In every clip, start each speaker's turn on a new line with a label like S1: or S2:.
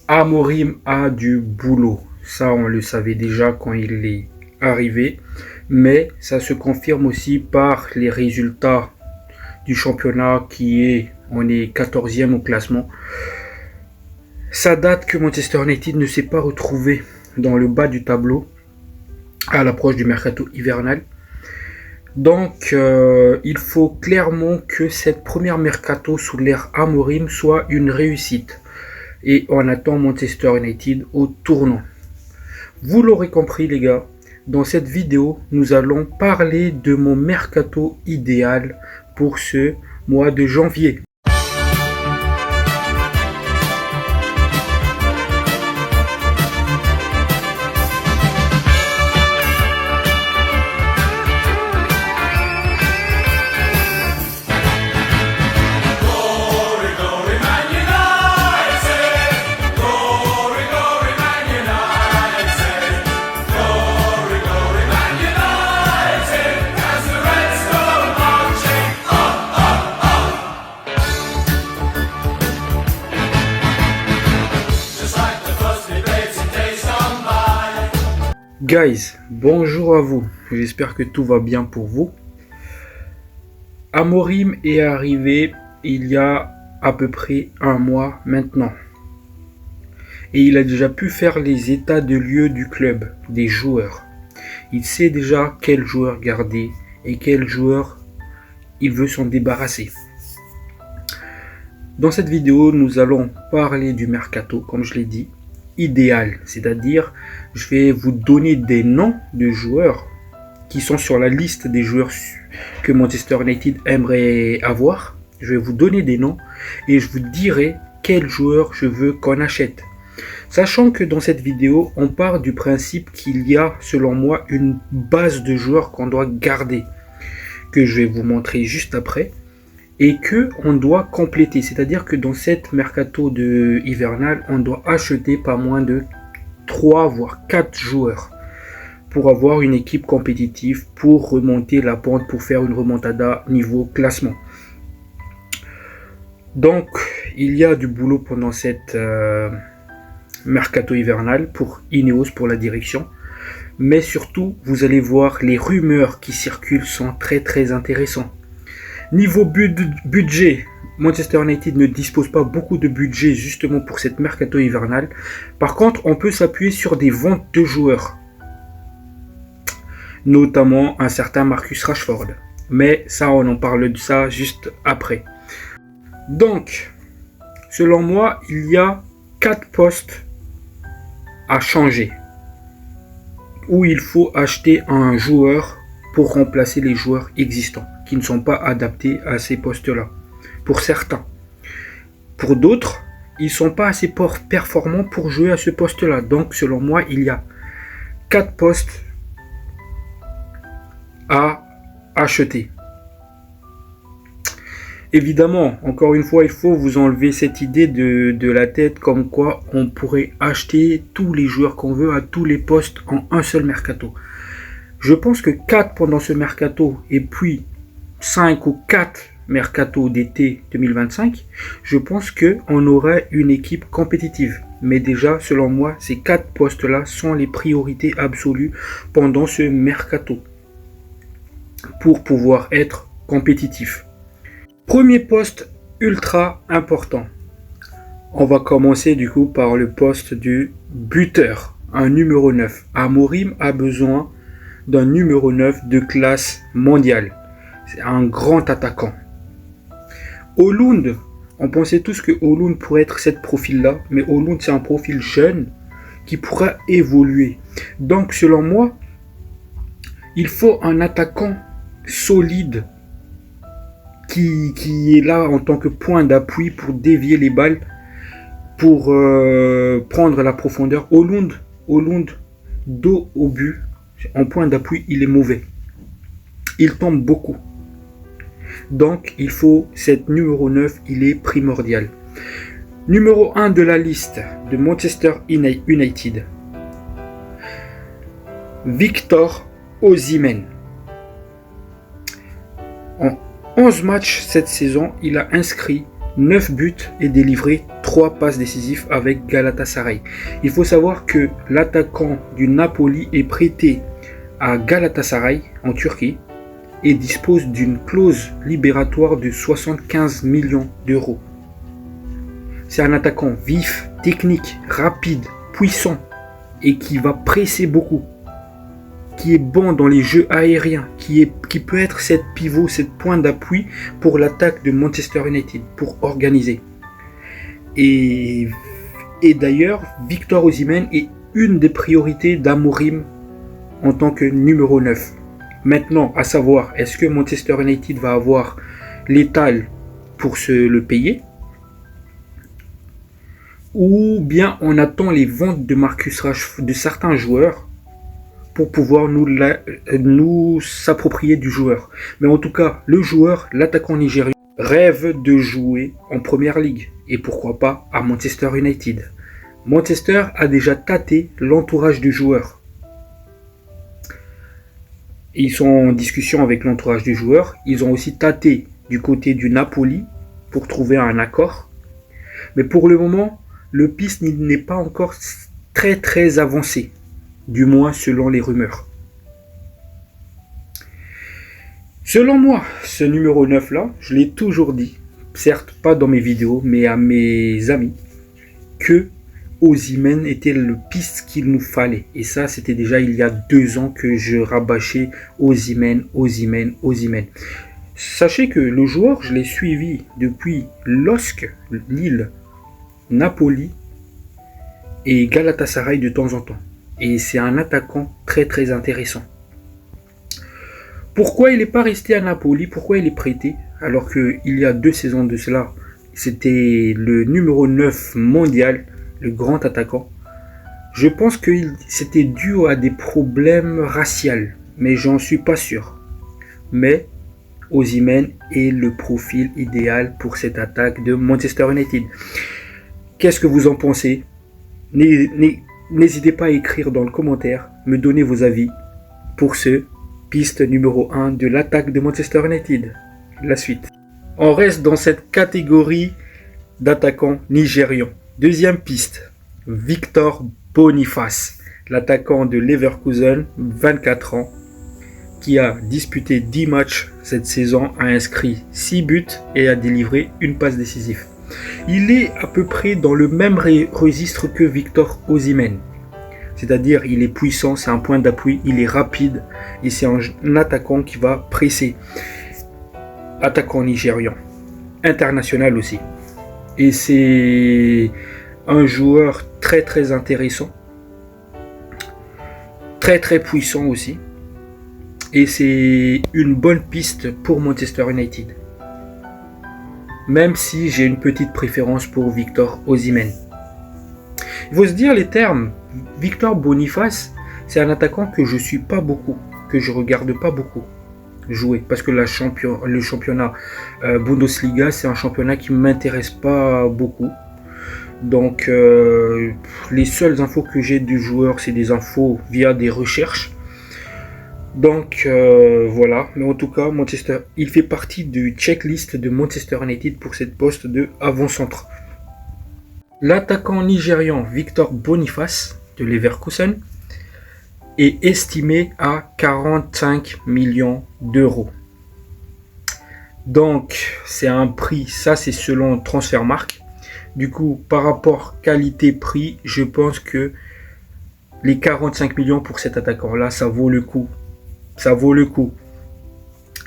S1: Amorim a du boulot. Ça, on le savait déjà quand il est arrivé. Mais ça se confirme aussi par les résultats du championnat on est 14e au classement. Ça date que Manchester United ne s'est pas retrouvé dans le bas du tableau à l'approche du mercato hivernal. Donc, il faut clairement que cette première mercato sous l'ère Amorim soit une réussite. Et on attend Manchester United au tournant. Vous l'aurez compris les gars, dans cette vidéo, nous allons parler de mon mercato idéal pour ce mois de janvier. Guys, bonjour à vous, j'espère que tout va bien pour vous. Amorim est arrivé il y a à peu près un mois maintenant. Et il a déjà pu faire les états de lieu du club, des joueurs. Il sait déjà quel joueur garder et quel joueur il veut s'en débarrasser. Dans cette vidéo, nous allons parler du mercato, comme je l'ai dit, idéal. C'est-à-dire, je vais vous donner des noms de joueurs qui sont sur la liste des joueurs que Manchester United aimerait avoir. Je vais vous donner des noms et je vous dirai quel joueur je veux qu'on achète. Sachant que dans cette vidéo, on part du principe qu'il y a, selon moi, une base de joueurs qu'on doit garder, que je vais vous montrer juste après, et que on doit compléter. C'est-à-dire que dans cette mercato de hivernal, on doit acheter pas moins de 3 voire 4 joueurs pour avoir une équipe compétitive, pour remonter la pente, pour faire une remontada niveau classement. Donc, il y a du boulot pendant cette mercato hivernal pour Ineos, pour la direction. Mais surtout, vous allez voir, les rumeurs qui circulent sont très intéressantes. Niveau budget, Manchester United ne dispose pas beaucoup de budget justement pour cette mercato hivernale. Par contre, on peut s'appuyer sur des ventes de joueurs, notamment un certain Marcus Rashford. Mais ça, on en parle de ça juste après. Donc, selon moi, il y a 4 postes à changer, où il faut acheter un joueur pour remplacer les joueurs existants qui ne sont pas adaptés à ces postes-là. Pour certains. Pour d'autres, ils ne sont pas assez performants pour jouer à ce poste-là. Donc, selon moi, il y a 4 postes à acheter. Évidemment, encore une fois, il faut vous enlever cette idée de la tête comme quoi on pourrait acheter tous les joueurs qu'on veut à tous les postes en un seul mercato. Je pense que 4 pendant ce mercato et puis 5 ou 4 mercato d'été 2025, je pense qu'on aurait une équipe compétitive. Mais déjà, selon moi, ces 4 postes-là sont les priorités absolues pendant ce mercato pour pouvoir être compétitif. Premier poste ultra important. On va commencer du coup par le poste du buteur, un numéro 9. Amorim a besoin d'un numéro 9 de classe mondiale. C'est un grand attaquant. Højlund, on pensait tous que Højlund pourrait être ce profil-là, mais Højlund c'est un profil jeune qui pourra évoluer. Donc selon moi, il faut un attaquant solide qui est là en tant que point d'appui pour dévier les balles, pour prendre la profondeur. Højlund, dos au but, en point d'appui, il est mauvais. Il tombe beaucoup. Donc, il faut cette numéro 9, il est primordial. Numéro 1 de la liste de Manchester United. Victor Osimhen. En 11 matchs cette saison, il a inscrit 9 buts et délivré 3 passes décisives avec Galatasaray. Il faut savoir que l'attaquant du Napoli est prêté à Galatasaray en Turquie et dispose d'une clause libératoire de 75 millions d'euros. C'est un attaquant vif, technique, rapide, puissant et qui va presser beaucoup, qui est bon dans les jeux aériens, qui peut être cette pivot, cette pointe d'appui pour l'attaque de Manchester United, pour organiser. Et d'ailleurs, Victor Osimhen est une des priorités d'Amorim en tant que numéro 9. Maintenant, à savoir, est-ce que Manchester United va avoir l'étal pour le payer, ou bien on attend les ventes de Marcus Rashford, de certains joueurs, pour pouvoir nous s'approprier du joueur. Mais en tout cas, le joueur, l'attaquant nigérien, rêve de jouer en Première Ligue. Et pourquoi pas à Manchester United. Manchester a déjà tâté l'entourage du joueur. Ils sont en discussion avec l'entourage du joueur. Ils ont aussi tâté du côté du Napoli pour trouver un accord. Mais pour le moment, le piste n'est pas encore très avancé. Du moins selon les rumeurs. Selon moi, ce numéro 9 là, je l'ai toujours dit, certes pas dans mes vidéos, mais à mes amis, que Osimhen était le piste qu'il nous fallait. Et ça, c'était déjà il y a 2 ans que je rabâchais Osimhen. Sachez que le joueur, je l'ai suivi depuis LOSC, Lille, Napoli et Galatasaray de temps en temps. Et c'est un attaquant très intéressant. Pourquoi il n'est pas resté à Napoli? Pourquoi il est prêté? Alors qu'il y a 2 saisons de cela, c'était le numéro 9 mondial, le grand attaquant. Je pense que c'était dû à des problèmes raciaux, mais j'en suis pas sûr. Mais Osimhen est le profil idéal pour cette attaque de Manchester United. Qu'est-ce que vous en pensez? N'hésitez pas à écrire dans le commentaire, me donner vos avis pour ce piste numéro 1 de l'attaque de Manchester United. La suite. On reste dans cette catégorie d'attaquants nigérians. Deuxième piste, Victor Boniface, l'attaquant de Leverkusen, 24 ans, qui a disputé 10 matchs cette saison, a inscrit 6 buts et a délivré une passe décisive. Il est à peu près dans le même registre que Victor Osimhen. C'est-à-dire, il est puissant, c'est un point d'appui, il est rapide et c'est un attaquant qui va presser. Attaquant nigérian, international aussi. Et c'est un joueur très intéressant, très puissant aussi. Et c'est une bonne piste pour Manchester United. Même si j'ai une petite préférence pour Victor Osimhen. Il faut se dire les termes. Victor Boniface, c'est un attaquant que je suis pas beaucoup, que je regarde pas beaucoup jouer. Parce que le championnat Bundesliga, c'est un championnat qui ne m'intéresse pas beaucoup. Donc les seules infos que j'ai du joueur, c'est des infos via des recherches. Donc voilà, mais en tout cas, il fait partie du checklist de Manchester United pour cette poste de avant-centre. L'attaquant nigérian Victor Boniface de Leverkusen est estimé à 45 millions d'euros. Donc c'est un prix, ça c'est selon Transfermarkt. Du coup, par rapport qualité-prix, je pense que les 45 millions pour cet attaquant-là, ça vaut le coup. Ça vaut le coup.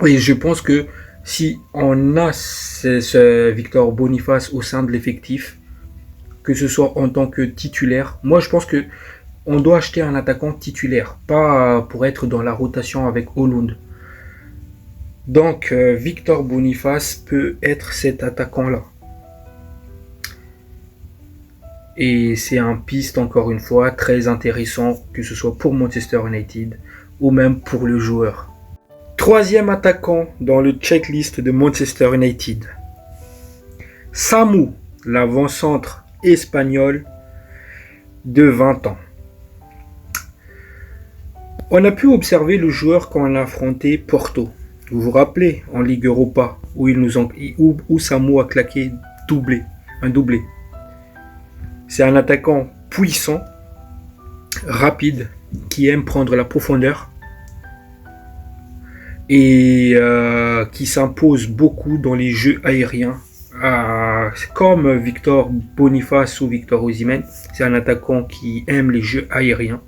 S1: Et je pense que si on a ce Victor Boniface au sein de l'effectif, que ce soit en tant que titulaire, moi je pense que on doit acheter un attaquant titulaire, pas pour être dans la rotation avec Haaland. Donc Victor Boniface peut être cet attaquant-là. Et c'est un piste, encore une fois, très intéressant, que ce soit pour Manchester United ou même pour le joueur. Troisième attaquant dans le checklist de Manchester United. Samu, l'avant-centre espagnol de 20 ans. On a pu observer le joueur quand on a affronté Porto. Vous vous rappelez, en Ligue Europa, où Samu a claqué un doublé. C'est un attaquant puissant, rapide, qui aime prendre la profondeur et qui s'impose beaucoup dans les jeux aériens, comme Victor Boniface ou Victor Osimhen. C'est un attaquant qui aime les jeux aériens.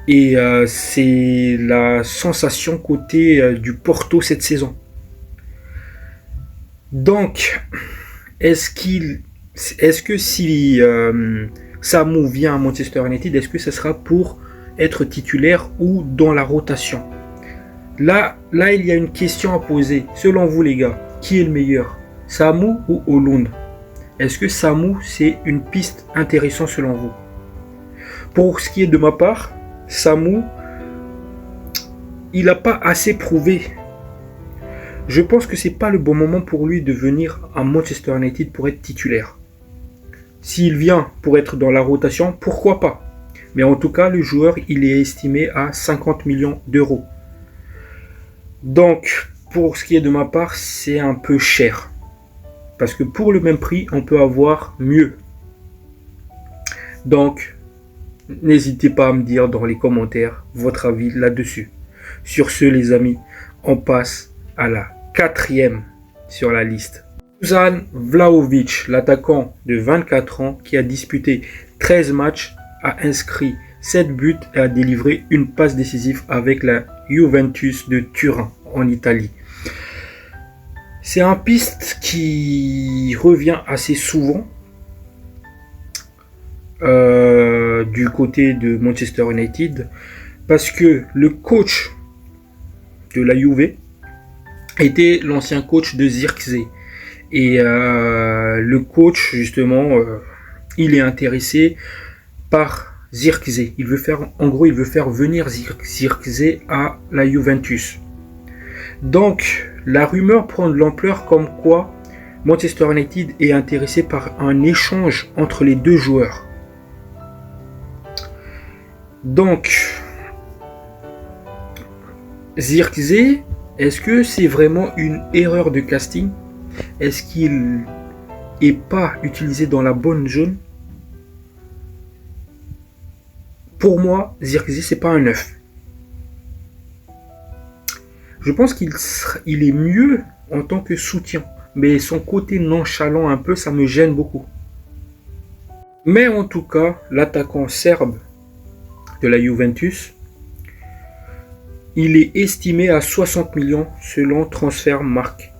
S1: Et c'est la sensation côté du Porto cette saison. Donc, est-ce que si Samu vient à Manchester United, est-ce que ce sera pour être titulaire ou dans la rotation? Là, il y a une question à poser. Selon vous, les gars, qui est le meilleur, Samu ou Haaland? Est-ce que Samu, c'est une piste intéressante selon vous? Pour ce qui est de ma part, Samu, il n'a pas assez prouvé. Je pense que c'est pas le bon moment pour lui de venir à Manchester United pour être titulaire. S'il vient pour être dans la rotation, pourquoi pas? Mais en tout cas, le joueur, il est estimé à 50 millions d'euros. Donc, pour ce qui est de ma part, c'est un peu cher. Parce que pour le même prix, on peut avoir mieux. Donc, n'hésitez pas à me dire dans les commentaires votre avis là-dessus. Sur ce, les amis, on passe à la 4e sur la liste. Dusan Vlahovic, l'attaquant de 24 ans qui a disputé 13 matchs, a inscrit 7 buts et a délivré une passe décisive avec la Juventus de Turin en Italie. C'est un piste qui revient assez souvent du côté de Manchester United parce que le coach de la Juve était l'ancien coach de Zirkzee et le coach justement il est intéressé par Zirkzee. Il veut faire venir Zirkzee à la Juventus. Donc la rumeur prend de l'ampleur comme quoi Manchester United est intéressé par un échange entre les deux joueurs. Donc Zirkzee, est-ce que c'est vraiment une erreur de casting? Est-ce qu'il n'est pas utilisé dans la bonne zone? Pour moi, Zirkzee, c'est pas un 9. Je pense qu'il est mieux en tant que soutien. Mais son côté nonchalant un peu, ça me gêne beaucoup. Mais en tout cas, l'attaquant serbe de la Juventus, il est estimé à 60 millions selon Transfermarkt.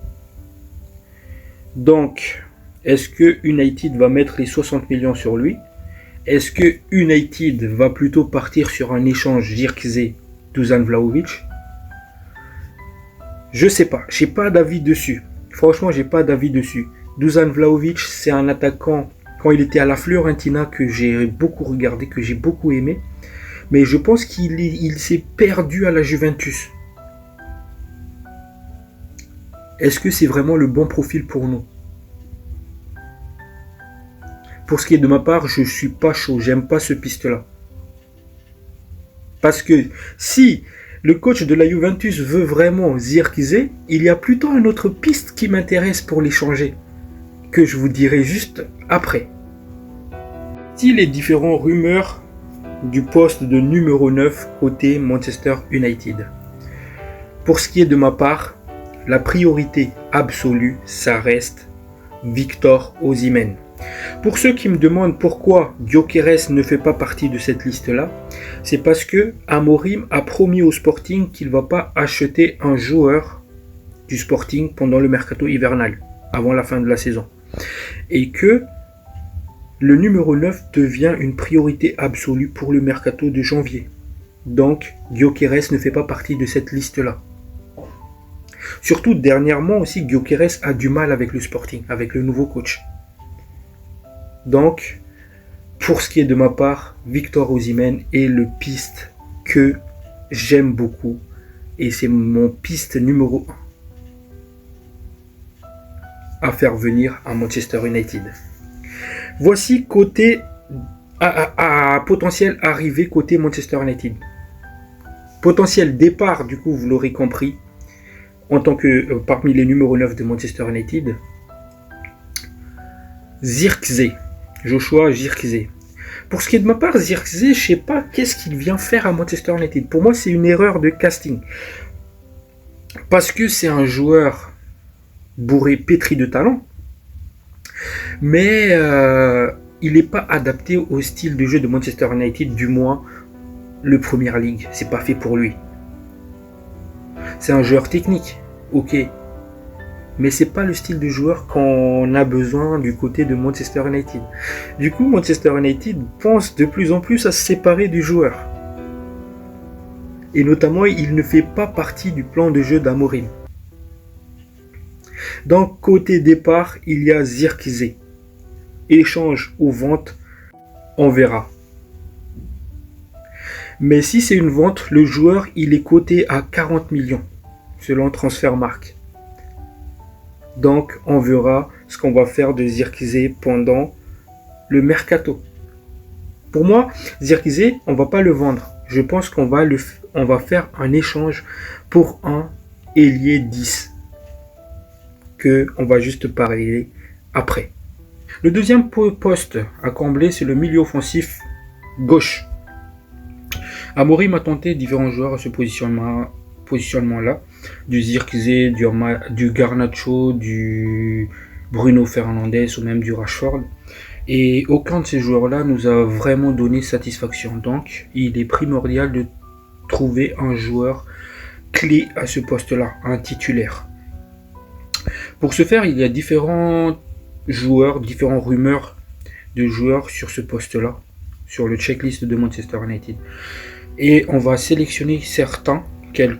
S1: Donc, est-ce que United va mettre les 60 millions sur lui? Est-ce que United va plutôt partir sur un échange Zirkzee-Dusan Vlahovic? Je sais pas, j'ai pas d'avis dessus. Franchement, j'ai pas d'avis dessus. Dusan Vlahovic, c'est un attaquant, quand il était à la Fiorentina, que j'ai beaucoup regardé, que j'ai beaucoup aimé. Mais je pense qu'il s'est perdu à la Juventus. Est-ce que c'est vraiment le bon profil pour nous? Pour ce qui est de ma part, je suis pas chaud, j'aime pas ce piste-là. Parce que si le coach de la Juventus veut vraiment Zirkzee, il y a plutôt une autre piste qui m'intéresse pour l'échanger, que je vous dirai juste après. Si les différentes rumeurs du poste de numéro 9 côté Manchester United. Pour ce qui est de ma part, la priorité absolue, ça reste Victor Osimhen. Pour ceux qui me demandent pourquoi Gyökeres ne fait pas partie de cette liste-là, c'est parce que Amorim a promis au Sporting qu'il ne va pas acheter un joueur du Sporting pendant le mercato hivernal, avant la fin de la saison. Et que le numéro 9 devient une priorité absolue pour le mercato de janvier. Donc, Gyökeres ne fait pas partie de cette liste-là. Surtout, dernièrement aussi, Gyökeres a du mal avec le Sporting, avec le nouveau coach. Donc, pour ce qui est de ma part, Victor Osimhen est le piste que j'aime beaucoup. Et c'est mon piste numéro 1 à faire venir à Manchester United. Voici côté à potentiel arrivée côté Manchester United. Potentiel départ, du coup, vous l'aurez compris, en tant que parmi les numéros 9 de Manchester United. Zirkzee. Joshua Zirkzee. Pour ce qui est de ma part, Zirkzee, je sais pas qu'est-ce qu'il vient faire à Manchester United. Pour moi, c'est une erreur de casting. Parce que c'est un joueur bourré, pétri de talent. Mais il n'est pas adapté au style de jeu de Manchester United, du moins le Premier League. C'est pas fait pour lui. C'est un joueur technique, ok. Mais c'est pas le style de joueur qu'on a besoin du côté de Manchester United. Du coup, Manchester United pense de plus en plus à se séparer du joueur. Et notamment, il ne fait pas partie du plan de jeu d'Amorim. Donc, côté départ, il y a Zirkzee. Échange ou vente, on verra. Mais si c'est une vente, le joueur, il est coté à 40 millions, selon Transfermarkt. Donc, on verra ce qu'on va faire de Zirkzee pendant le mercato. Pour moi, Zirkzee, on va pas le vendre. Je pense qu'on va faire un échange pour un ailier 10. Que on va juste parler après. Le deuxième poste à combler, c'est le milieu offensif gauche. Amorim a tenté différents joueurs à ce positionnement-là. Du Zirkzee, du Garnacho, du Bruno Fernandes ou même du Rashford. Et aucun de ces joueurs-là nous a vraiment donné satisfaction. Donc, il est primordial de trouver un joueur clé à ce poste-là, un titulaire. Pour ce faire, il y a différents joueurs, différentes rumeurs de joueurs sur ce poste-là, sur le checklist de Manchester United. Et on va sélectionner certains, quelques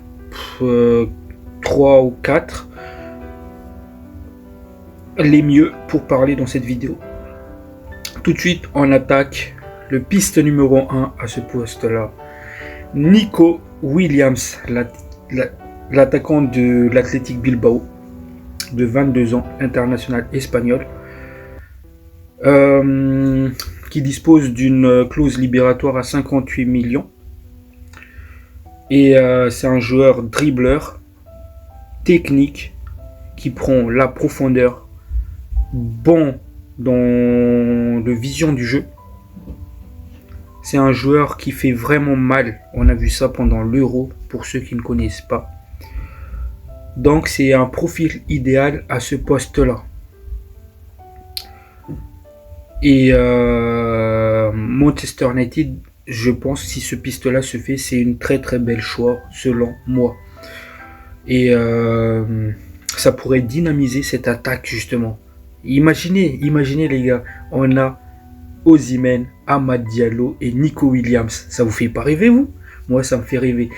S1: 3 ou 4, les mieux pour parler dans cette vidéo. Tout de suite, on attaque le piste numéro 1 à ce poste-là. Nico Williams, l'attaquant de l'Athletic Bilbao, de 22 ans, international espagnol, qui dispose d'une clause libératoire à 58 millions. Et c'est un joueur dribbleur, technique, qui prend la profondeur, bon dans la vision du jeu. C'est un joueur qui fait vraiment mal. On a vu ça pendant l'Euro, pour ceux qui ne connaissent pas. Donc c'est un profil idéal à ce poste-là. Et Manchester United, je pense, si ce piste-là se fait, c'est une très très belle choix selon moi. Et ça pourrait dynamiser cette attaque justement. Imaginez les gars, on a Osimhen, Amad Diallo et Nico Williams. Ça vous fait pas rêver vous? Moi ça me fait rêver.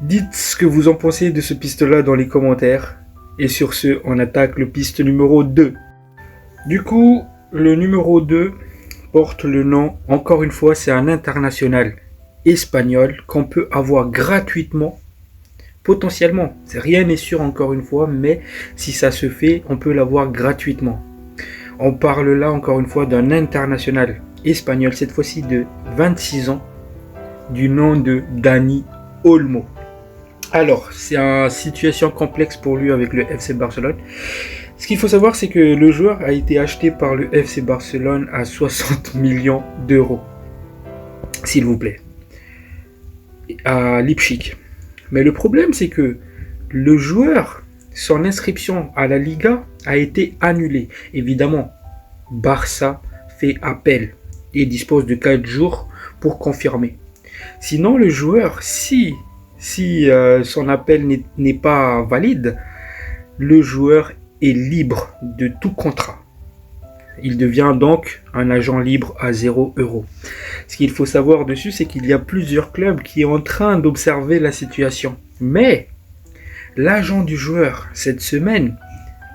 S1: Dites ce que vous en pensez de ce piste-là dans les commentaires. Et sur ce, on attaque le piste numéro 2. Du coup, le numéro 2 porte le nom, encore une fois, c'est un international espagnol qu'on peut avoir gratuitement, potentiellement. Rien n'est sûr encore une fois, mais si ça se fait, on peut l'avoir gratuitement. On parle là encore une fois d'un international espagnol, cette fois-ci de 26 ans, du nom de Dani Olmo. Alors, c'est une situation complexe pour lui avec le FC Barcelone. Ce qu'il faut savoir, c'est que le joueur a été acheté par le FC Barcelone à 60 millions d'euros. S'il vous plaît. À Leipzig. Mais le problème, c'est que le joueur, son inscription à la Liga a été annulée. Évidemment, Barça fait appel et dispose de 4 jours pour confirmer. Sinon, le joueur, si son appel n'est pas valide, le joueur est libre de tout contrat. Il devient donc un agent libre à 0 €. Ce qu'il faut savoir dessus, c'est qu'il y a plusieurs clubs qui sont en train d'observer la situation. Mais l'agent du joueur, cette semaine,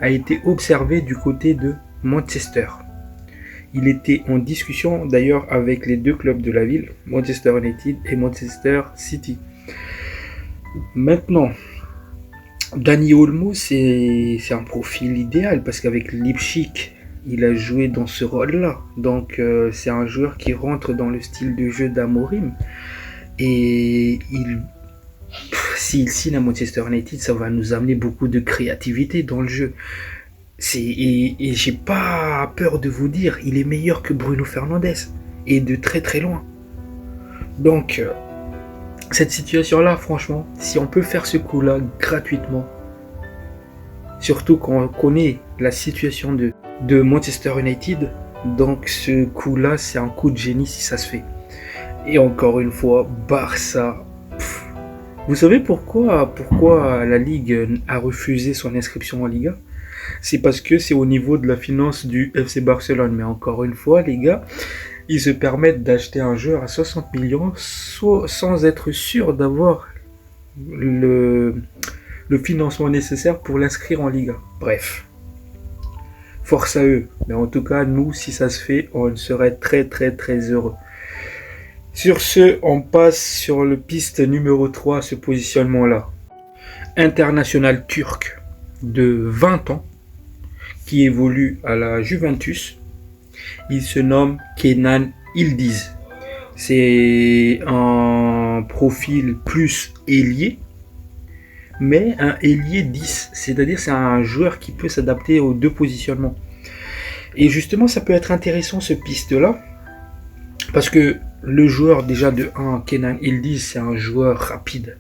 S1: a été observé du côté de Manchester. Il était en discussion d'ailleurs avec les deux clubs de la ville, Manchester United et Manchester City. Maintenant, Dani Olmo, c'est un profil idéal parce qu'avec Leipzig, il a joué dans ce rôle-là. Donc, c'est un joueur qui rentre dans le style de jeu d'Amorim. Et s'il signe à Manchester United, ça va nous amener beaucoup de créativité dans le jeu. Et j'ai pas peur de vous dire, il est meilleur que Bruno Fernandes. Et de très très loin. Donc, cette situation-là, franchement, si on peut faire ce coup-là gratuitement, surtout quand on connaît la situation de Manchester United, donc ce coup-là, c'est un coup de génie si ça se fait. Et encore une fois, Barça. Vous savez pourquoi la Ligue a refusé son inscription en Liga? C'est parce que c'est au niveau de la finance du FC Barcelone. Mais encore une fois, les gars, ils se permettent d'acheter un joueur à 60 millions sans être sûr d'avoir le financement nécessaire pour l'inscrire en Liga. Bref, force à eux. Mais en tout cas, nous, si ça se fait, on serait très très très heureux. Sur ce, on passe sur le piste numéro 3, ce positionnement-là. International turc de 20 ans, qui évolue à la Juventus. Il se nomme Kenan Yıldız. C'est un profil plus ailier, mais un ailier 10. C'est-à-dire c'est un joueur qui peut s'adapter aux deux positionnements. Et justement, ça peut être intéressant ce piste-là, parce que le joueur déjà de 1, Kenan Yıldız, c'est un joueur rapide.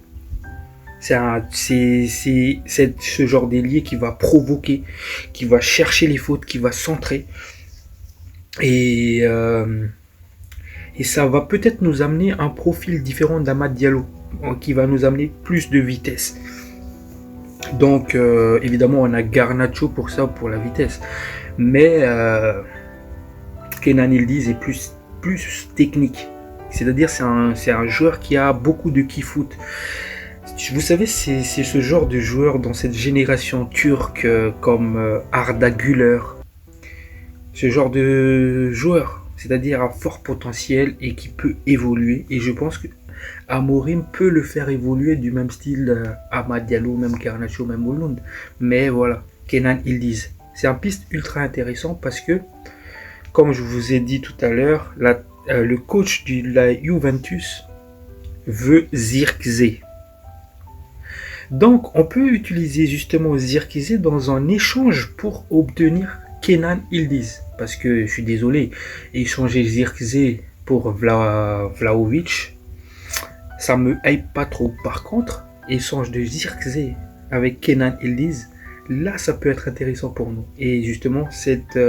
S1: C'est ce genre d'ailier qui va provoquer, qui va chercher les fautes, qui va centrer. Et ça va peut-être nous amener un profil différent d'Amad Diallo, qui va nous amener plus de vitesse. Donc évidemment on a Garnacho pour ça, pour la vitesse. Mais Kenan Yıldız est plus technique. C'est-à-dire c'est un joueur qui a beaucoup de kick-foot. Vous savez, c'est ce genre de joueur dans cette génération turque comme Arda Güler. Ce genre de joueur, c'est-à-dire à fort potentiel et qui peut évoluer. Et je pense que Amorim peut le faire évoluer du même style Amad Diallo, même Garnacho, même Hollande. Mais voilà, Kenan Yıldız. C'est un piste ultra intéressant parce que, comme je vous ai dit tout à l'heure, le coach de la Juventus veut Zirkzee. Donc, on peut utiliser justement Zirkzee dans un échange pour obtenir Kenan Yıldız. Parce que, je suis désolé, échanger Zirkzee pour Vlahovic, ça me hype pas trop. Par contre, échange de Zirkzee avec Kenan Yıldız, là, ça peut être intéressant pour nous. Et justement, cette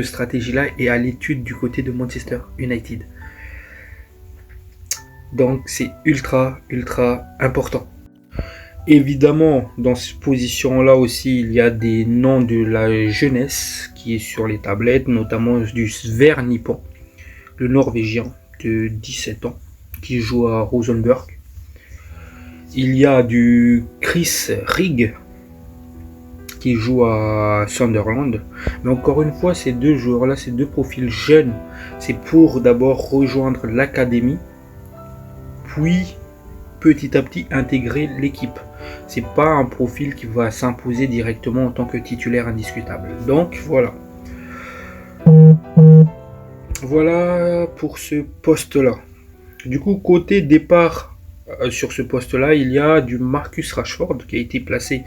S1: stratégie-là est à l'étude du côté de Manchester United. Donc, c'est ultra important. Évidemment, dans cette position-là aussi, il y a des noms de la jeunesse qui est sur les tablettes, notamment du Sverre Nippon, le Norvégien de 17 ans, qui joue à Rosenborg. Il y a du Chris Rigg, qui joue à Sunderland. Mais encore une fois, ces deux joueurs-là, ces deux profils jeunes, c'est pour d'abord rejoindre l'académie, puis petit à petit intégrer l'équipe. C'est pas un profil qui va s'imposer directement en tant que titulaire indiscutable. Donc voilà. Voilà pour ce poste-là. Du coup, côté départ sur ce poste-là, il y a du Marcus Rashford qui a été placé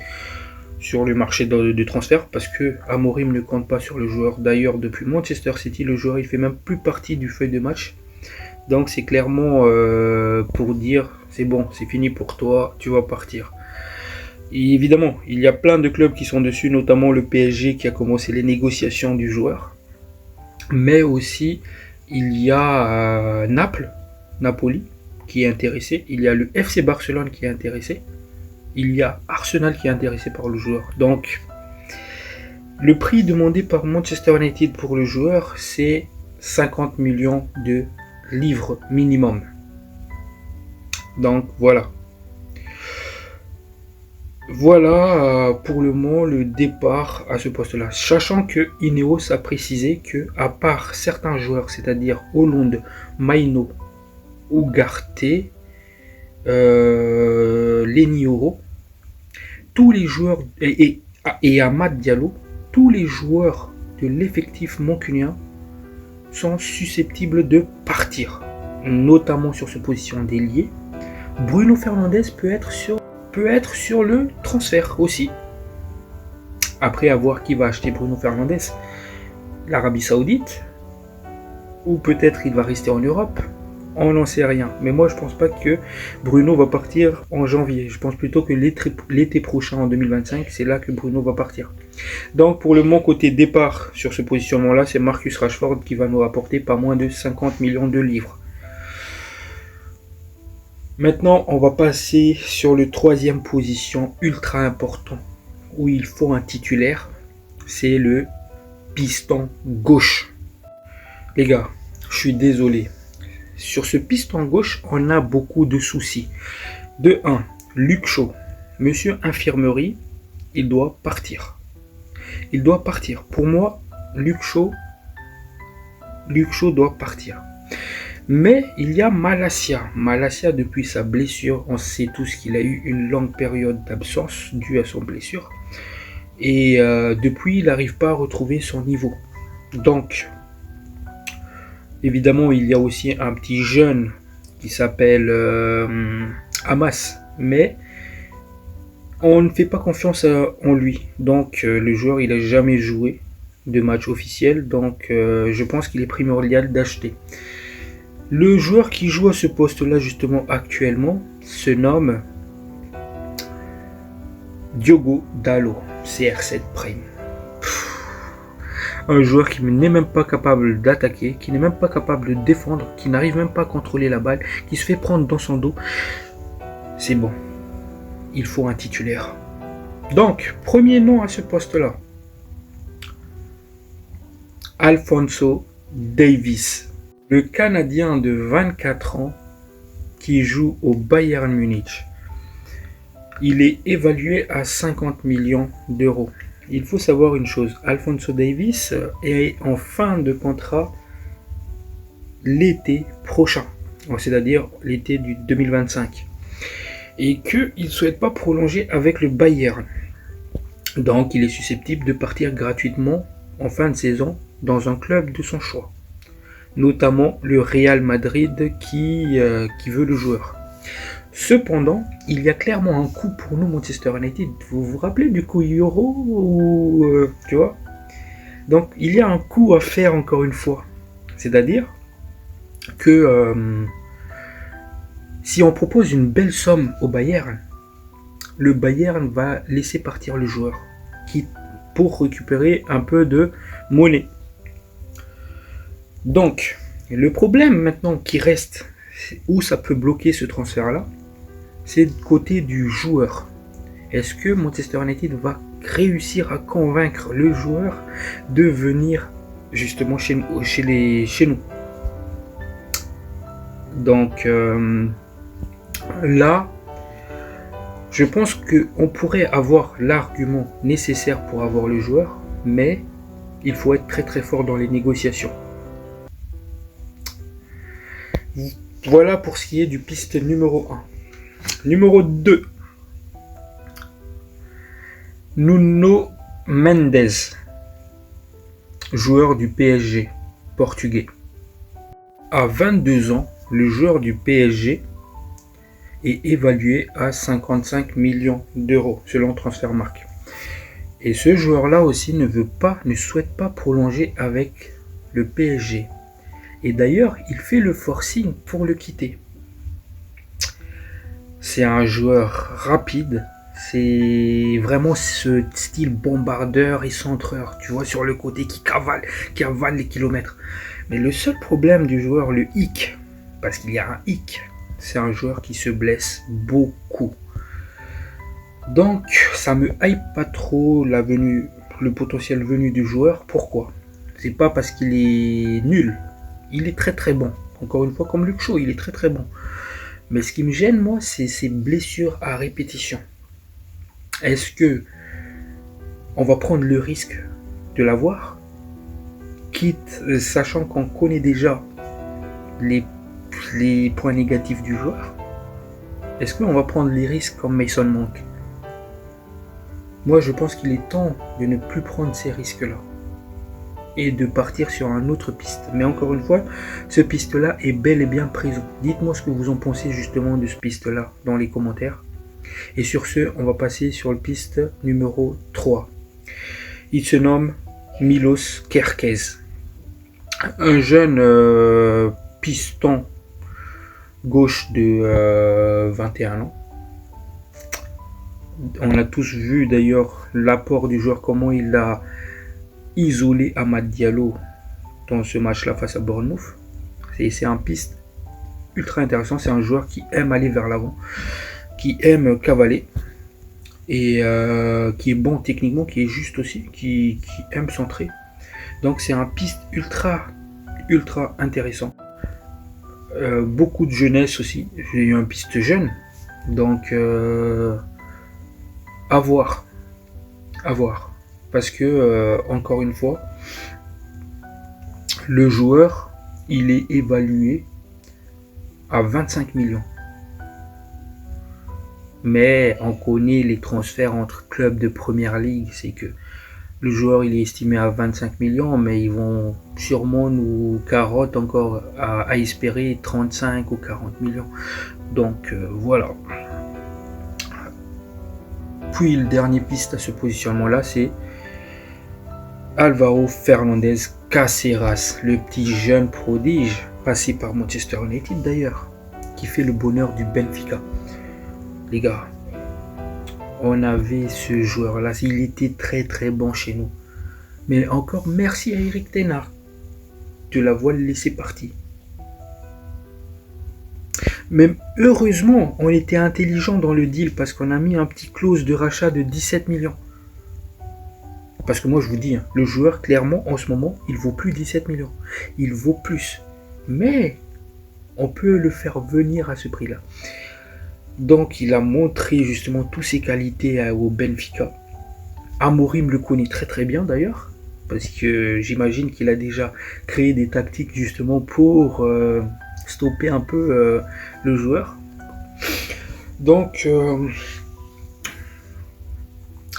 S1: sur le marché de transfert parce que Amorim ne compte pas sur le joueur. D'ailleurs, depuis Manchester City, le joueur il fait même plus partie du feuille de match. Donc c'est clairement pour dire c'est bon, c'est fini pour toi, tu vas partir. Et évidemment, il y a plein de clubs qui sont dessus, notamment le PSG qui a commencé les négociations du joueur. Mais aussi, il y a Napoli qui est intéressé. Il y a le FC Barcelone qui est intéressé. Il y a Arsenal qui est intéressé par le joueur. Donc, le prix demandé par Manchester United pour le joueur, c'est 50 millions de livres minimum. Donc, voilà. Voilà pour le moment le départ à ce poste-là. Sachant que Ineos a précisé que, à part certains joueurs, c'est-à-dire Hollande, Maino, Ugarte, Lenioro, tous les joueurs, et Amad Diallo, tous les joueurs de l'effectif mancunien sont susceptibles de partir, notamment sur cette position d'ailier. Bruno Fernandes peut être sur le transfert aussi. Après, à voir qui va acheter Bruno Fernandes. L'Arabie Saoudite, ou peut-être il va rester en Europe. On n'en sait rien. Mais moi, je pense pas que Bruno va partir en janvier. Je pense plutôt que l'été prochain, en 2025, c'est là que Bruno va partir. Donc, pour mon côté départ sur ce positionnement-là, c'est Marcus Rashford qui va nous rapporter pas moins de 50 millions de livres. Maintenant, on va passer sur le troisième position ultra important, où il faut un titulaire. C'est le piston gauche. Les gars, je suis désolé. Sur ce piston gauche, on a beaucoup de soucis. De 1, Luke Shaw, monsieur infirmerie, il doit partir. Il doit partir. Pour moi, Luke Shaw doit partir. Mais il y a Malacia. Malacia, depuis sa blessure, on sait tous qu'il a eu une longue période d'absence due à son blessure. Et depuis, il n'arrive pas à retrouver son niveau. Donc, évidemment, il y a aussi un petit jeune qui s'appelle Hamas. Mais on ne fait pas confiance en lui. Donc, le joueur, il n'a jamais joué de match officiel. Donc, je pense qu'il est primordial d'acheter. Le joueur qui joue à ce poste-là, justement, actuellement, se nomme Diogo Dalot, CR7 Prime. Un joueur qui n'est même pas capable d'attaquer, qui n'est même pas capable de défendre, qui n'arrive même pas à contrôler la balle, qui se fait prendre dans son dos. C'est bon. Il faut un titulaire. Donc, premier nom à ce poste-là. Alphonso Davies. Le Canadien de 24 ans qui joue au Bayern Munich. Il est évalué à 50 millions d'euros. Il faut savoir une chose, Alphonso Davies est en fin de contrat l'été prochain, c'est-à-dire l'été du 2025. Et qu'il ne souhaite pas prolonger avec le Bayern. Donc il est susceptible de partir gratuitement en fin de saison dans un club de son choix. Notamment le Real Madrid qui veut le joueur. Cependant, il y a clairement un coup pour nous Manchester United. Vous vous rappelez du coup Euro ou tu vois? Donc il y a un coup à faire encore une fois. C'est-à-dire que si on propose une belle somme au Bayern, le Bayern va laisser partir le joueur pour récupérer un peu de monnaie. Donc, le problème maintenant qui reste, où ça peut bloquer ce transfert-là, c'est du côté du joueur. Est-ce que Manchester United va réussir à convaincre le joueur de venir justement chez nous? Donc là, je pense qu'on pourrait avoir l'argument nécessaire pour avoir le joueur, mais il faut être très très fort dans les négociations. Voilà pour ce qui est du piste numéro 1. Numéro 2. Nuno Mendes, joueur du PSG, portugais. À 22 ans, le joueur du PSG est évalué à 55 millions d'euros selon Transfermarkt. Et ce joueur-là aussi ne souhaite pas prolonger avec le PSG. Et d'ailleurs, il fait le forcing pour le quitter. C'est un joueur rapide. C'est vraiment ce style bombardeur et centreur, tu vois, sur le côté qui avale les kilomètres. Mais le seul problème du joueur, le hic, parce qu'il y a un hic, c'est un joueur qui se blesse beaucoup. Donc, ça me hype pas trop le potentiel venu du joueur. Pourquoi? C'est pas parce qu'il est nul. Il est très très bon. Encore une fois, comme Luke Shaw, il est très très bon. Mais ce qui me gêne, moi, c'est ces blessures à répétition. Est-ce que on va prendre le risque de l'avoir, sachant qu'on connaît déjà les points négatifs du joueur? Est-ce qu'on va prendre les risques comme Mason Mount? Moi, je pense qu'il est temps de ne plus prendre ces risques-là et de partir sur une autre piste. Mais encore une fois, ce piste-là est bel et bien présent. Dites-moi ce que vous en pensez justement de ce piste-là dans les commentaires. Et sur ce, on va passer sur le piste numéro 3. Il se nomme Milos Kerkez. Un jeune piston gauche de 21 ans. On a tous vu d'ailleurs l'apport du joueur, comment il a isolé Amad Diallo dans ce match-là face à Bournemouth. C'est un piste ultra intéressant. C'est un joueur qui aime aller vers l'avant, qui aime cavaler et qui est bon techniquement, qui est juste aussi, qui aime centrer. Donc c'est un piste ultra intéressant. Beaucoup de jeunesse aussi. J'ai eu un piste jeune, donc à voir, parce que encore une fois, le joueur il est évalué à 25 millions. Mais on connaît les transferts entre clubs de première ligue, c'est que le joueur il est estimé à 25 millions, mais ils vont sûrement nous carotter encore à espérer 35 ou 40 millions. Donc voilà. Puis le dernier piste à ce positionnement là, c'est Álvaro Fernandez Caceres, le petit jeune prodige passé par Manchester United d'ailleurs, qui fait le bonheur du Benfica. Les gars, on avait ce joueur là, il était très bon chez nous. Mais encore merci à Erik ten Hag de l'avoir laissé partir. Mais heureusement, on était intelligent dans le deal parce qu'on a mis un petit clause de rachat de 17 millions. Parce que moi je vous dis, le joueur clairement en ce moment, il vaut plus 17 millions. Il vaut plus. Mais on peut le faire venir à ce prix-là. Donc il a montré justement toutes ses qualités au Benfica. Amorim le connaît très bien d'ailleurs. Parce que j'imagine qu'il a déjà créé des tactiques justement pour stopper un peu le joueur. Donc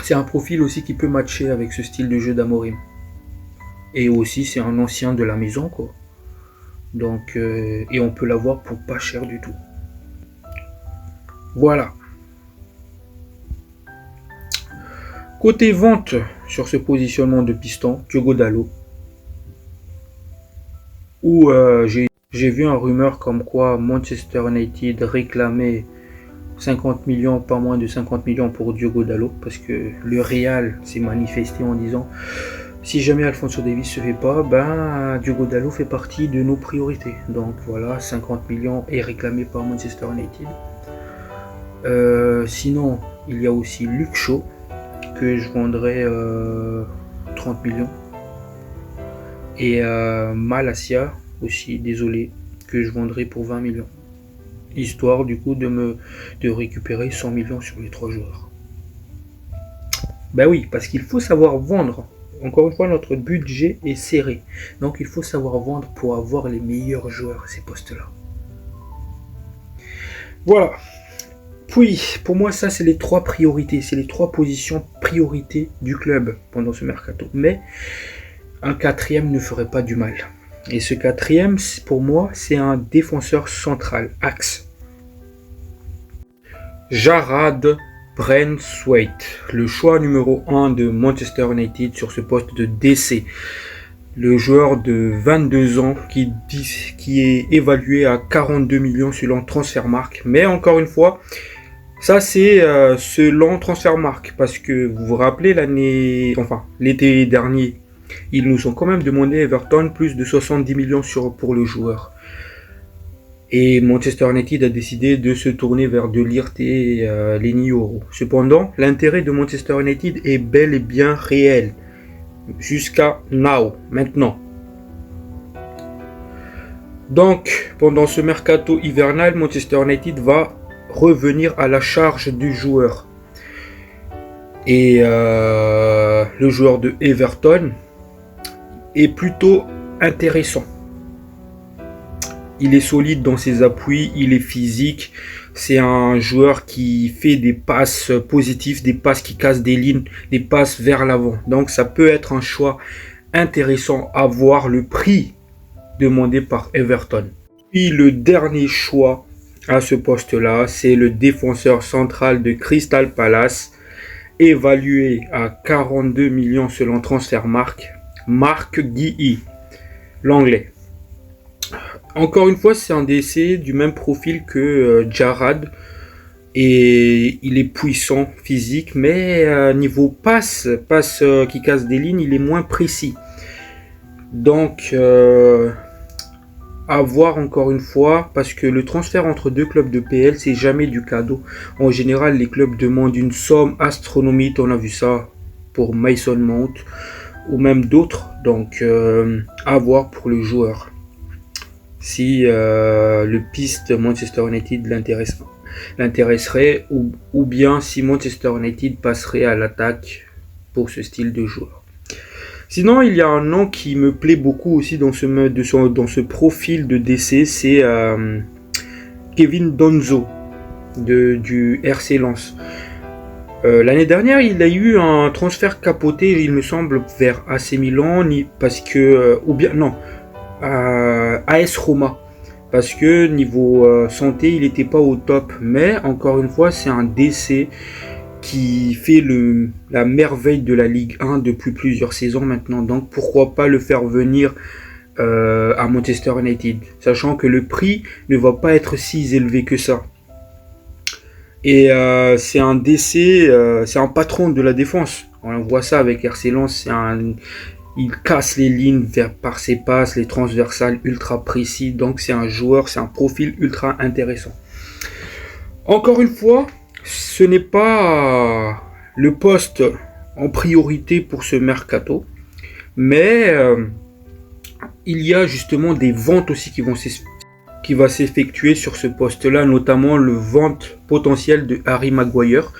S1: c'est un profil aussi qui peut matcher avec ce style de jeu d'Amorim. Et aussi c'est un ancien de la maison quoi. Donc et on peut l'avoir pour pas cher du tout. Voilà. Côté vente sur ce positionnement de piston, Diogo Dalot, où j'ai vu un rumeur comme quoi Manchester United réclamait 50 millions, pas moins de 50 millions pour Diogo Dalot, parce que le Real s'est manifesté en disant si jamais Alphonso Davies se fait pas, ben Diogo Dalot fait partie de nos priorités. Donc voilà, 50 millions est réclamé par Manchester United. Sinon, il y a aussi Luke Shaw que je vendrais 30 millions. Et Malacia aussi, désolé, que je vendrais pour 20 millions. Histoire du coup de récupérer 100 millions sur les 3 joueurs. Ben oui, parce qu'il faut savoir vendre. Encore une fois, notre budget est serré. Donc il faut savoir vendre pour avoir les meilleurs joueurs à ces postes-là. Voilà. Puis, pour moi, ça, c'est les 3 priorités. C'est les 3 positions priorités du club pendant ce mercato. Mais un 4e ne ferait pas du mal. Et ce 4e, pour moi, c'est un défenseur central, axe. Jarrad Braithwaite, le choix numéro 1 de Manchester United sur ce poste de DC. Le joueur de 22 ans qui est évalué à 42 millions selon Transfermarkt. Mais encore une fois, ça c'est selon Transfermarkt. Parce que vous vous rappelez l'été dernier, ils nous ont quand même demandé Everton plus de 70 millions pour le joueur. Et Manchester United a décidé de se tourner vers De Ligt et Leny Yoro. Cependant, l'intérêt de Manchester United est bel et bien réel. Jusqu'à maintenant. Donc, pendant ce mercato hivernal, Manchester United va revenir à la charge du joueur. Et le joueur de Everton est plutôt intéressant. Il est solide dans ses appuis, il est physique. C'est un joueur qui fait des passes positives, des passes qui cassent des lignes, des passes vers l'avant. Donc ça peut être un choix intéressant à voir le prix demandé par Everton. Puis le dernier choix à ce poste-là, c'est le défenseur central de Crystal Palace, évalué à 42 millions selon Transfermarkt, Marc Guihi, l'anglais. Encore une fois, c'est un DC du même profil que Jarrad. Et il est puissant physique, mais niveau passe qui casse des lignes, il est moins précis. Donc, à voir encore une fois, parce que le transfert entre deux clubs de PL, c'est jamais du cadeau. En général, les clubs demandent une somme astronomique. On a vu ça pour Mason Mount ou même d'autres. Donc, à voir pour le joueur. Si le piste Manchester United l'intéresserait ou bien si Manchester United passerait à l'attaque pour ce style de joueur. Sinon, il y a un nom qui me plaît beaucoup aussi dans ce profil de DC, c'est Kevin Donzo du RC Lens. L'année dernière, il a eu un transfert capoté, il me semble, vers AC Milan, parce que AS Roma. Parce que niveau santé, il n'était pas au top. Mais encore une fois, c'est un DC qui fait la merveille de la Ligue 1 depuis plusieurs saisons maintenant. Donc pourquoi pas le faire venir à Manchester United. Sachant que le prix ne va pas être si élevé que ça. Et c'est un DC, c'est un patron de la défense. On voit ça avec RC Lens. Il casse les lignes par ses passes, les transversales ultra précis. Donc c'est un joueur, c'est un profil ultra intéressant. Encore une fois, ce n'est pas le poste en priorité pour ce mercato. Mais il y a justement des ventes aussi qui va s'effectuer sur ce poste-là. Notamment le vente potentiel de Harry Maguire.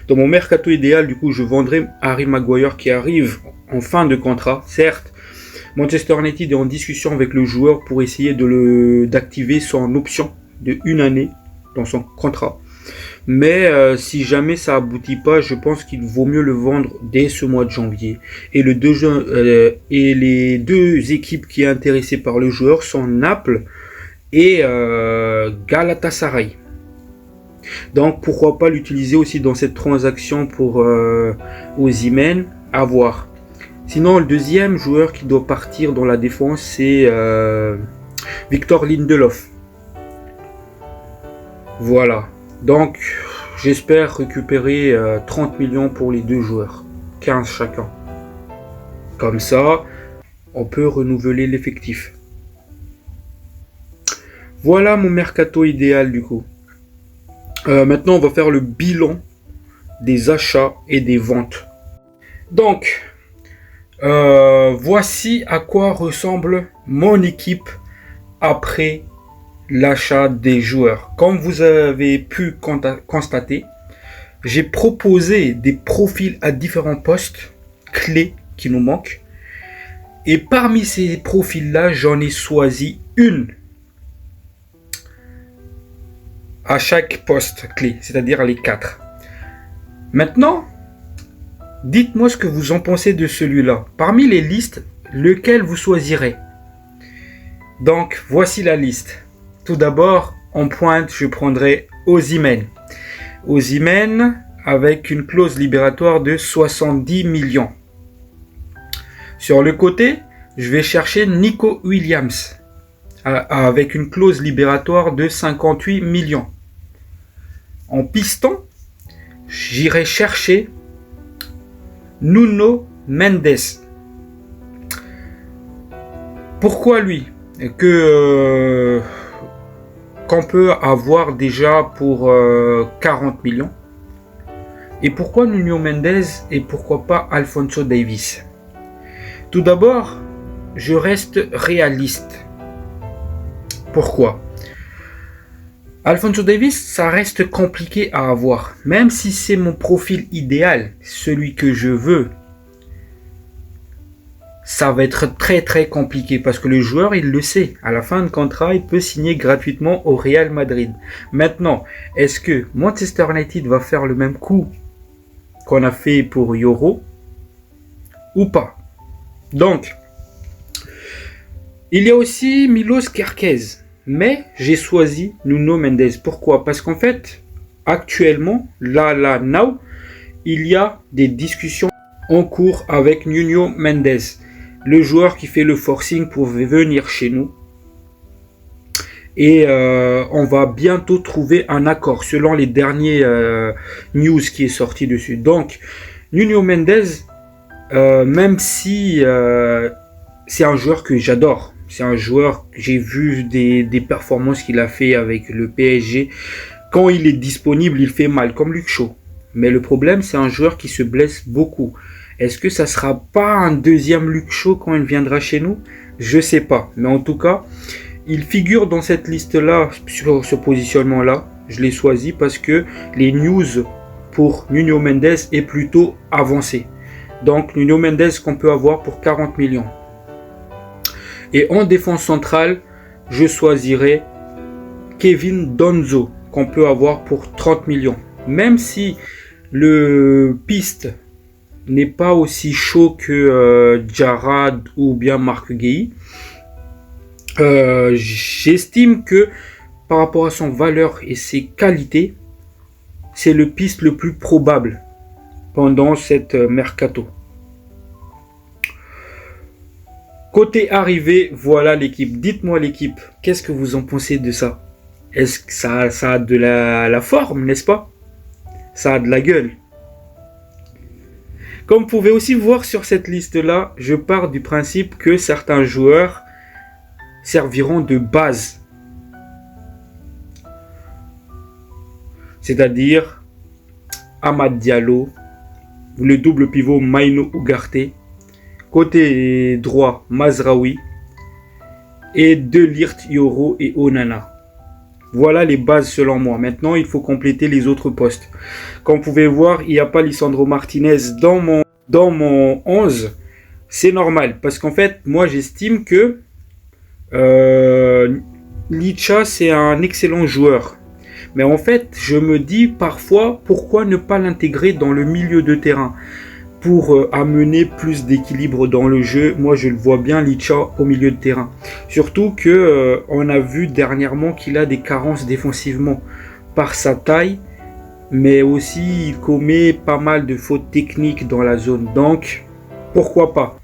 S1: Dans mon mercato idéal, du coup, je vendrai Harry Maguire qui arrive en fin de contrat. Certes, Manchester United est en discussion avec le joueur pour essayer d'activer son option de 1 année dans son contrat. Mais si jamais ça aboutit pas, je pense qu'il vaut mieux le vendre dès ce mois de janvier. Et les deux équipes qui sont intéressées par le joueur sont Naples et Galatasaray. Donc pourquoi pas l'utiliser aussi dans cette transaction pour Osimhen, à voir. Sinon le deuxième joueur qui doit partir dans la défense, c'est Victor Lindelof. Voilà. Donc j'espère récupérer 30 millions pour les deux joueurs. 15 chacun. Comme ça, on peut renouveler l'effectif. Voilà mon mercato idéal du coup. Maintenant, on va faire le bilan des achats et des ventes. Donc, voici à quoi ressemble mon équipe après l'achat des joueurs. Comme vous avez pu constater, j'ai proposé des profils à différents postes clés qui nous manquent. Et parmi ces profils-là, j'en ai choisi une à chaque poste clé, c'est-à-dire les 4. Maintenant, dites-moi ce que vous en pensez de celui-là. Parmi les listes, lequel vous choisirez? Donc, voici la liste. Tout d'abord, en pointe, je prendrai Osimhen. Osimhen avec une clause libératoire de 70 millions. Sur le côté, je vais chercher Nico Williams avec une clause libératoire de 58 millions. En piston, j'irai chercher Nuno Mendes. Pourquoi lui? Qu'on peut avoir déjà pour 40 millions. Et pourquoi Nuno Mendes et pourquoi pas Alphonso Davies? Tout d'abord, je reste réaliste. Pourquoi? Alphonso Davies, ça reste compliqué à avoir. Même si c'est mon profil idéal, celui que je veux, ça va être très très compliqué parce que le joueur, il le sait. À la fin de contrat, il peut signer gratuitement au Real Madrid. Maintenant, est-ce que Manchester United va faire le même coup qu'on a fait pour Yoro ou pas? Donc, il y a aussi Milos Kerkez. Mais j'ai choisi Nuno Mendes. Pourquoi? Parce qu'en fait, actuellement, now, il y a des discussions en cours avec Nuno Mendes, le joueur qui fait le forcing pour venir chez nous. Et on va bientôt trouver un accord selon les derniers news qui est sorti dessus. Donc Nuno Mendes, même si c'est un joueur que j'adore, c'est un joueur que j'ai vu des performances qu'il a fait avec le PSG. Quand il est disponible, il fait mal comme Luke Shaw. Mais le problème, c'est un joueur qui se blesse beaucoup. Est-ce que ça sera pas un deuxième Luke Shaw quand il viendra chez nous? Je sais pas. Mais en tout cas, il figure dans cette liste-là, sur ce positionnement-là. Je l'ai choisi parce que les news pour Nuno Mendes est plutôt avancée. Donc Nuno Mendes qu'on peut avoir pour 40 millions. Et en défense centrale, je choisirai Kevin Donzo qu'on peut avoir pour 30 millions. Même si le piste n'est pas aussi chaud que Jarrad ou bien Marc Guéhi, j'estime que par rapport à son valeur et ses qualités, c'est le piste le plus probable pendant cette mercato. Côté arrivée, voilà l'équipe. Dites-moi l'équipe, qu'est-ce que vous en pensez de ça? Est-ce que ça a de la forme, n'est-ce pas? Ça a de la gueule. Comme vous pouvez aussi voir sur cette liste-là, je pars du principe que certains joueurs serviront de base. C'est-à-dire Amad Diallo, le double pivot Maino Ugarte, côté droit Mazraoui et De Ligt, Yoro et Onana. Voilà les bases selon moi. Maintenant, il faut compléter les autres postes. Comme vous pouvez voir, il n'y a pas Lisandro Martinez dans mon 11. C'est normal parce qu'en fait, moi j'estime que Licha c'est un excellent joueur. Mais en fait, je me dis parfois pourquoi ne pas l'intégrer dans le milieu de terrain pour amener plus d'équilibre dans le jeu. Moi, je le vois bien Licha au milieu de terrain. Surtout que on a vu dernièrement qu'il a des carences défensivement par sa taille, mais aussi il commet pas mal de fautes techniques dans la zone. Donc, pourquoi pas.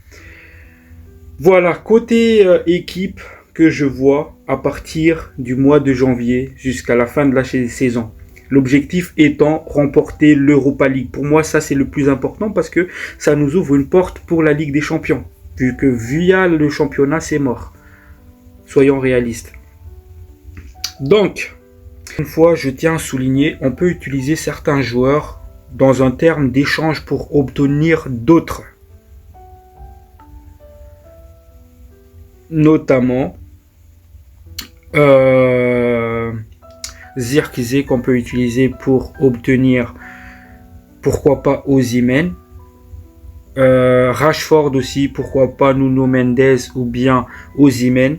S1: Voilà, côté équipe que je vois à partir du mois de janvier jusqu'à la fin de la saison. L'objectif étant remporter l'Europa League. Pour moi, ça c'est le plus important parce que ça nous ouvre une porte pour la Ligue des Champions. Vu que via le championnat, c'est mort. Soyons réalistes. Donc, une fois, je tiens à souligner, on peut utiliser certains joueurs dans un terme d'échange pour obtenir d'autres. Notamment Zirkzee qu'on peut utiliser pour obtenir, pourquoi pas, Osimhen, Rashford aussi, pourquoi pas Nuno Mendes ou bien Osimhen.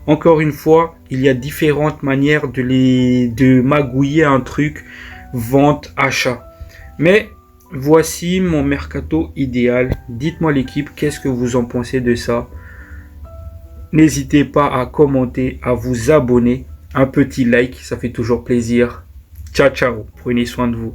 S1: Encore une fois, il y a différentes manières de magouiller un truc, vente, achat. Mais voici mon mercato idéal. Dites-moi l'équipe, qu'est-ce que vous en pensez de ça? N'hésitez pas à commenter, à vous abonner. Un petit like, ça fait toujours plaisir. Ciao, ciao. Prenez soin de vous.